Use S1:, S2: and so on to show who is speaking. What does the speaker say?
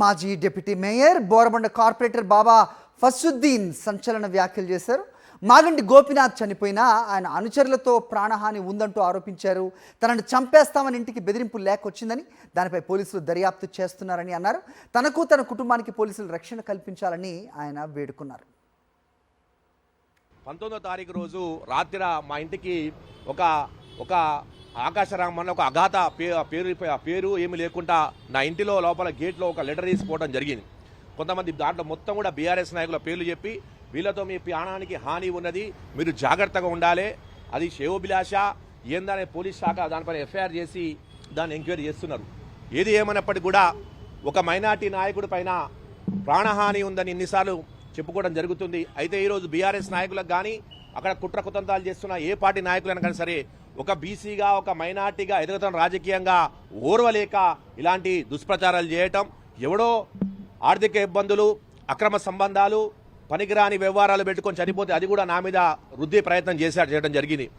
S1: మాజీ deputy mayor Borabanda corporator బాబా ఫసుద్దీన్ సంచలన వ్యాఖ్యలు చేశారు. మాగంటి గోపీనాథ్ చనిపోయినా ఆయన అనుచరులతో ప్రాణహాని ఉందంటూ ఆరోపించారు. తనను చంపేస్తామని ఇంటికి బెదిరింపు లేఖ వచ్చిందని, దానిపై పోలీసులు దర్యాప్తు చేస్తున్నారని అన్నారు. తనకు తన కుటుంబానికి పోలీసులు రక్షణ కల్పించాలని ఆయన వేడుకున్నారు.
S2: 19వ తారీఖు రోజు రాత్రి మా ఇంటికి ఒక ఆకాశరామన్న ఒక అఘాత పేరు ఏమి లేకుండా నా ఇంటిలో లోపల గేట్లో ఒక లెటర్ తీసుకోవడం జరిగింది. కొంతమంది దాంట్లో మొత్తం కూడా బీఆర్ఎస్ నాయకుల పేర్లు చెప్పి, వీళ్ళతో మీ ప్రాణానికి హాని ఉన్నది, మీరు జాగ్రత్తగా ఉండాలి, అది శ్రేయోభిలాష ఏందనే పోలీస్ శాఖ దానిపైన ఎఫ్ఐఆర్ చేసి దాన్ని ఎంక్వైరీ చేస్తున్నారు. ఏది ఏమైనప్పటికీ కూడా ఒక మైనార్టీ నాయకుడి పైన ప్రాణహాని ఉందని ఎన్నిసార్లు చెప్పుకోవడం జరుగుతుంది. అయితే ఈరోజు బీఆర్ఎస్ నాయకులకు కానీ, అక్కడ కుట్ర కుతంత్రాలు చేస్తున్న ఏ పార్టీ నాయకులైనా కానీ సరే, ఒక బీసీగా ఒక మైనార్టీగా ఎదుగుతున్న రాజకీయంగా ఓర్వలేక ఇలాంటి దుష్ప్రచారాలు చేయటం, ఎవడో ఆర్థిక ఇబ్బందులు, అక్రమ సంబంధాలు, పనికిరాని వ్యవహారాలు పెట్టుకొని చనిపోతే అది కూడా నా మీద రుద్దే ప్రయత్నం చేయడం జరిగింది.